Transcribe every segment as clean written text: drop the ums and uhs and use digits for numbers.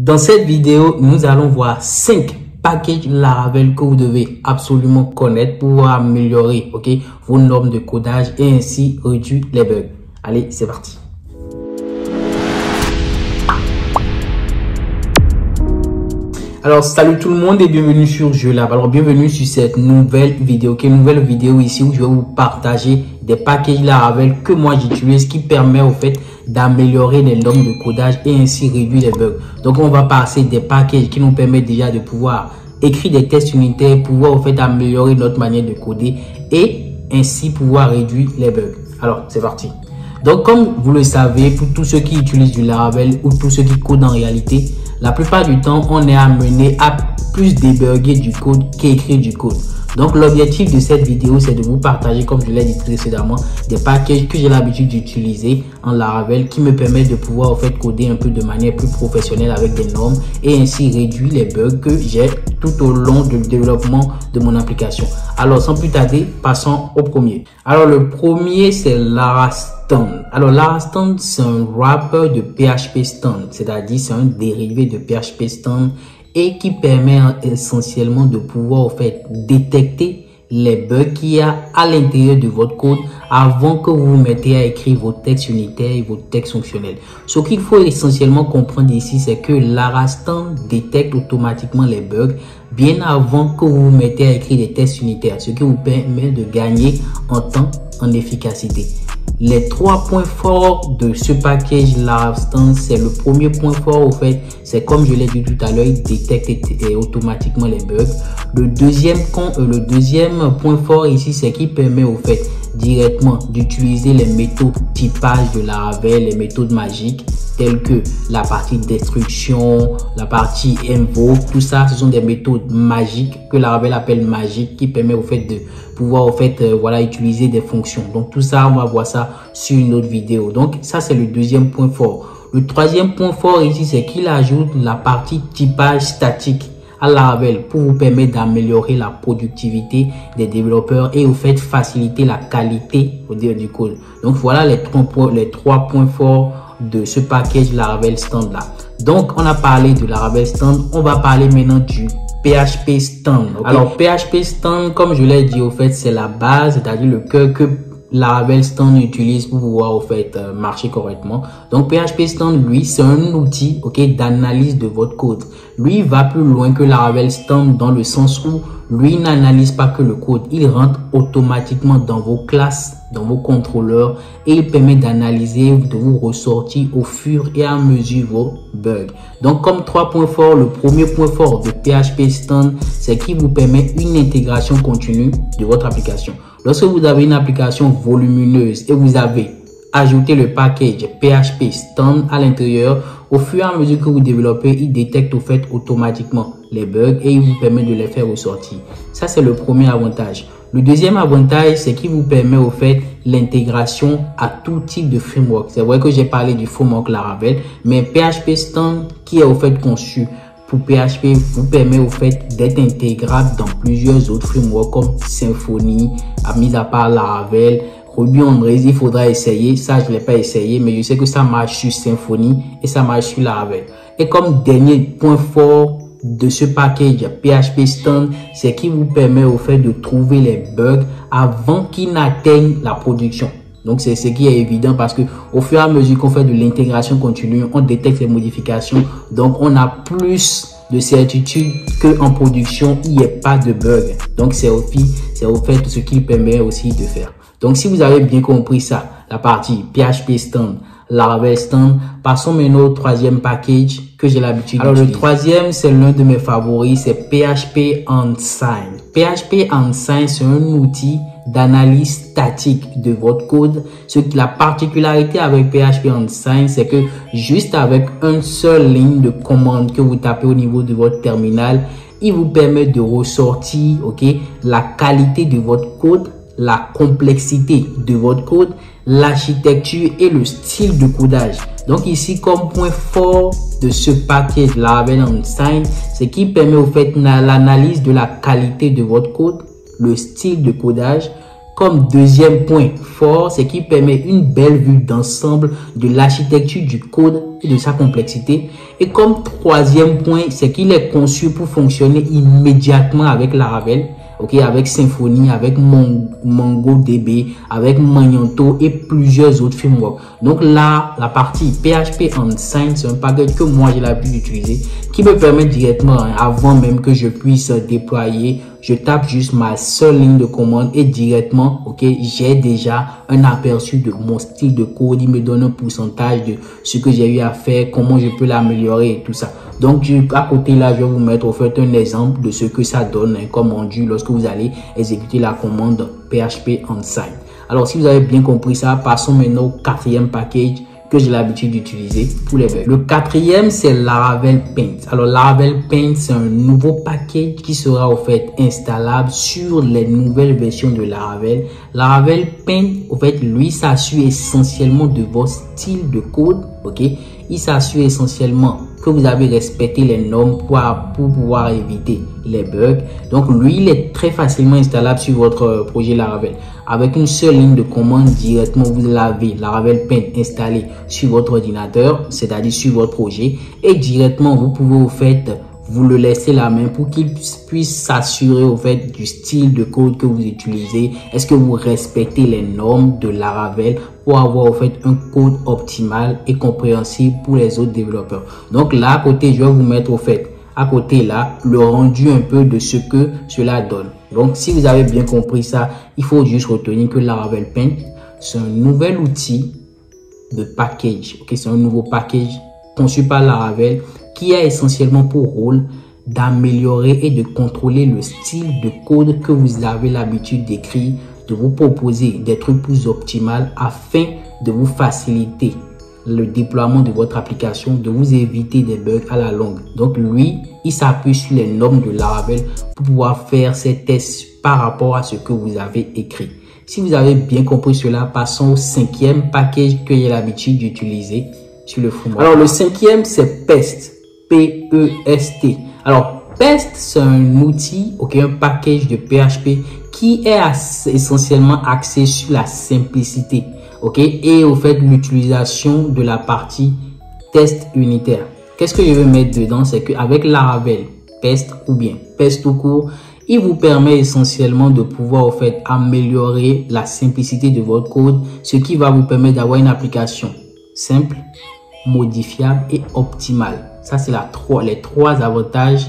Dans cette vidéo, nous allons voir 5 packages Laravel que vous devez absolument connaître pour améliorer vos normes de codage et ainsi réduire les bugs. Allez, c'est parti. Alors, salut tout le monde et bienvenue sur JeuxLab. Alors, bienvenue sur cette nouvelle vidéo. Nouvelle vidéo ici où je vais vous partager des packages Laravel que moi j'utilise qui permet au fait d'améliorer les normes de codage et ainsi réduire les bugs. Donc, on va passer des packages qui nous permettent déjà de pouvoir écrire des tests unitaires, pouvoir au fait améliorer notre manière de coder et ainsi pouvoir réduire les bugs. Alors, c'est parti. Donc, comme vous le savez, pour tous ceux qui utilisent du Laravel ou tous ceux qui codent en réalité, la plupart du temps, on est amené à plus débugger du code qu'écrire du code. Donc, l'objectif de cette vidéo, c'est de vous partager, comme je l'ai dit précédemment, des packages que j'ai l'habitude d'utiliser en Laravel qui me permettent de pouvoir en fait coder un peu de manière plus professionnelle avec des normes et ainsi réduire les bugs que j'ai tout au long du développement de mon application. Alors, sans plus tarder, passons au premier. Alors, le premier, c'est Larastand. Alors, Larastand, c'est un wrapper de PHP Stand, c'est-à-dire c'est un dérivé de PHP Stand et qui permet essentiellement de pouvoir en fait détecter les bugs qu'il y a à l'intérieur de votre code avant que vous vous mettez à écrire vos textes unitaires et vos textes fonctionnels. Ce qu'il faut essentiellement comprendre ici, c'est que Larastand détecte automatiquement les bugs bien avant que vous vous mettez à écrire des tests unitaires, ce qui vous permet de gagner en temps, en efficacité. Les 3 points forts de ce package Larastand, c'est le premier point fort au fait, c'est comme je l'ai dit tout à l'heure, il détecte automatiquement les bugs. Le deuxième point fort ici, c'est qu'il permet au fait directement d'utiliser les méthodes typage de Laravel, les méthodes magiques telles que la partie destruction, la partie invoke, tout ça, ce sont des méthodes magiques que Laravel appelle magiques qui permet au fait de pouvoir utiliser des fonctions. Donc tout ça, on va voir ça sur une autre vidéo. Donc ça, c'est le deuxième point fort. Le troisième point fort ici, c'est qu'il ajoute la partie typage statique à Laravel pour vous permettre d'améliorer la productivité des développeurs et au fait faciliter la qualité du code. Donc voilà les 3 points forts de ce package Laravel Stand là. Donc on a parlé de Laravel Stand, on va parler maintenant du PHP Stand. Alors PHP Stand, comme je l'ai dit au fait, c'est la base, c'est-à-dire le cœur que Laravel Stand utilise pour pouvoir au fait marcher correctement. Donc PHP Stand, lui, c'est un outil d'analyse de votre code. Lui, il va plus loin que Laravel Stand dans le sens où lui n'analyse pas que le code, il rentre automatiquement dans vos classes, dans vos contrôleurs et il permet d'analyser, de vous ressortir au fur et à mesure vos bugs. Donc comme 3 points forts, le premier point fort de PHP Stand, c'est qu'il vous permet une intégration continue de votre application. Lorsque vous avez une application volumineuse et vous avez ajouté le package PHP Stand à l'intérieur, au fur et à mesure que vous développez, il détecte au fait automatiquement les bugs et il vous permet de les faire ressortir. Ça, c'est le premier avantage. Le deuxième avantage, c'est qu'il vous permet au fait l'intégration à tout type de framework. C'est vrai que j'ai parlé du framework Laravel, mais PHP Stand qui est au fait conçu pour PHP vous permet au fait d'être intégrable dans plusieurs autres frameworks comme Symfony, mis à part Laravel, Ruby on Rails, il faudra essayer. Ça, je ne l'ai pas essayé, mais je sais que ça marche sur Symfony et ça marche sur Laravel. Et comme dernier point fort de ce package PHP Stand, c'est qu'il vous permet au fait de trouver les bugs avant qu'ils n'atteignent la production. Donc, c'est ce qui est évident parce que au fur et à mesure qu'on fait de l'intégration continue, on détecte les modifications. Donc, on a plus de certitude qu'en production, il n'y ait pas de bug. Donc, c'est au fait ce qu'il permet aussi de faire. Donc, si vous avez bien compris ça, la partie PHP Stand, Laravel Stand, passons maintenant au troisième package que j'ai l'habitude d'utiliser. Alors, le troisième, c'est l'un de mes favoris, c'est PHP Unsigned. PHP Unsigned, c'est un outil d'analyse statique de votre code. La particularité avec PHP Unsigned, c'est que juste avec une seule ligne de commande que vous tapez au niveau de votre terminal, il vous permet de ressortir la qualité de votre code, la complexité de votre code, l'architecture et le style de codage. Donc ici, comme point fort de ce package Laravel Unsigned, c'est qu'il permet au fait l'analyse de la qualité de votre code, le style de codage. Comme deuxième point fort, c'est qu'il permet une belle vue d'ensemble de l'architecture du code et de sa complexité. Et comme troisième point, c'est qu'il est conçu pour fonctionner immédiatement avec Laravel. Ok, avec Symfony, avec MongoDB, avec Magento et plusieurs autres frameworks. Donc là, la partie PHP Unsigned, c'est un package que moi j'ai l'habitude d'utiliser, qui me permet directement, avant même que je puisse déployer, je tape juste ma seule ligne de commande et directement, ok, j'ai déjà un aperçu de mon style de code. Il me donne un pourcentage de ce que j'ai eu à faire, comment je peux l'améliorer et tout ça. Donc, à côté là, je vais vous mettre au fait un exemple de ce que ça donne comme rendu lorsque vous allez exécuter la commande PHP Unsigned. Alors, si vous avez bien compris ça, passons maintenant au quatrième package que j'ai l'habitude d'utiliser pour les bugs. Le quatrième, c'est Laravel Paint. Alors, Laravel Paint, c'est un nouveau package qui sera au fait installable sur les nouvelles versions de Laravel. Laravel Paint, au fait, lui, s'assure essentiellement de votre style de code, ok? Il s'assure essentiellement que vous avez respecté les normes pour pouvoir éviter les bugs. Donc, lui, il est très facilement installable sur votre projet Laravel. Avec une seule ligne de commande, directement, vous avez Laravel Paint installé sur votre ordinateur, c'est-à-dire sur votre projet. Et directement, vous pouvez au fait vous le laisser la main pour qu'il puisse s'assurer au fait du style de code que vous utilisez. Est-ce que vous respectez les normes de Laravel pour avoir au fait un code optimal et compréhensible pour les autres développeurs. Donc là, à côté, je vais vous mettre au fait, à côté là, le rendu un peu de ce que cela donne. Donc, si vous avez bien compris ça, il faut juste retenir que Laravel Paint, c'est un nouvel outil de package. Okay? C'est un nouveau package conçu par Laravel qui a essentiellement pour rôle d'améliorer et de contrôler le style de code que vous avez l'habitude d'écrire, de vous proposer des trucs plus optimaux afin de vous faciliter le déploiement de votre application, de vous éviter des bugs à la longue. Donc lui, il s'appuie sur les normes de Laravel pour pouvoir faire ces tests par rapport à ce que vous avez écrit. Si vous avez bien compris cela, passons au cinquième package que j'ai l'habitude d'utiliser sur le framework. Alors le cinquième, c'est Pest. P-E-S-T. Alors, Pest, c'est un outil, ok, un package de PHP qui est essentiellement axé sur la simplicité, ok, et au fait l'utilisation de la partie test unitaire. Qu'est-ce que je veux mettre dedans? C'est qu'avec Laravel, Pest ou bien Pest tout court, il vous permet essentiellement de pouvoir au fait améliorer la simplicité de votre code, ce qui va vous permettre d'avoir une application simple, modifiable et optimale. Ça, c'est les trois avantages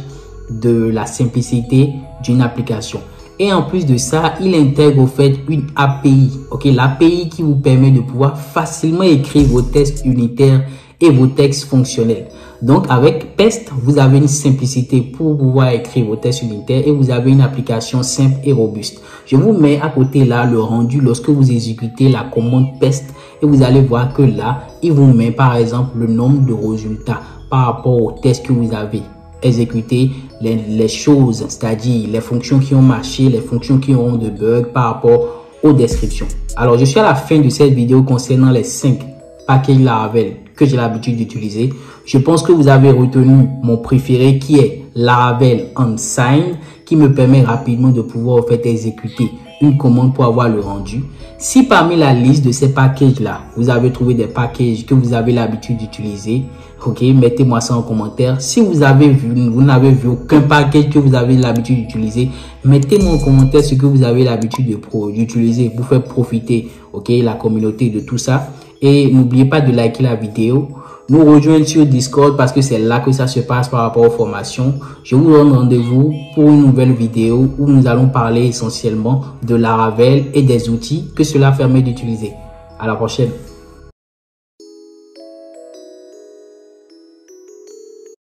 de la simplicité d'une application. Et en plus de ça, il intègre au fait une API. Ok, l'API qui vous permet de pouvoir facilement écrire vos tests unitaires et vos textes fonctionnels. Donc, avec Pest, vous avez une simplicité pour pouvoir écrire vos tests unitaires et vous avez une application simple et robuste. Je vous mets à côté là le rendu lorsque vous exécutez la commande Pest et vous allez voir que là, il vous met par exemple le nombre de résultats par rapport aux tests que vous avez exécuté, les choses, c'est-à-dire les fonctions qui ont marché, les fonctions qui ont de bugs par rapport aux descriptions. Alors, je suis à la fin de cette vidéo concernant les 5 packages Laravel que j'ai l'habitude d'utiliser. Je pense que vous avez retenu mon préféré qui est Laravel Unsigned, qui me permet rapidement de pouvoir en fait exécuter une commande pour avoir le rendu. Si parmi la liste de ces packages là, vous avez trouvé des packages que vous avez l'habitude d'utiliser, ok, mettez-moi ça en commentaire. Si vous n'avez vu aucun package que vous avez l'habitude d'utiliser, mettez-moi en commentaire ce que vous avez l'habitude d'utiliser pour faire profiter, ok, la communauté de tout ça. Et n'oubliez pas de liker la vidéo, nous rejoindre sur Discord parce que c'est là que ça se passe par rapport aux formations. Je vous donne rendez-vous pour une nouvelle vidéo où nous allons parler essentiellement de Laravel et des outils que cela permet d'utiliser. À la prochaine.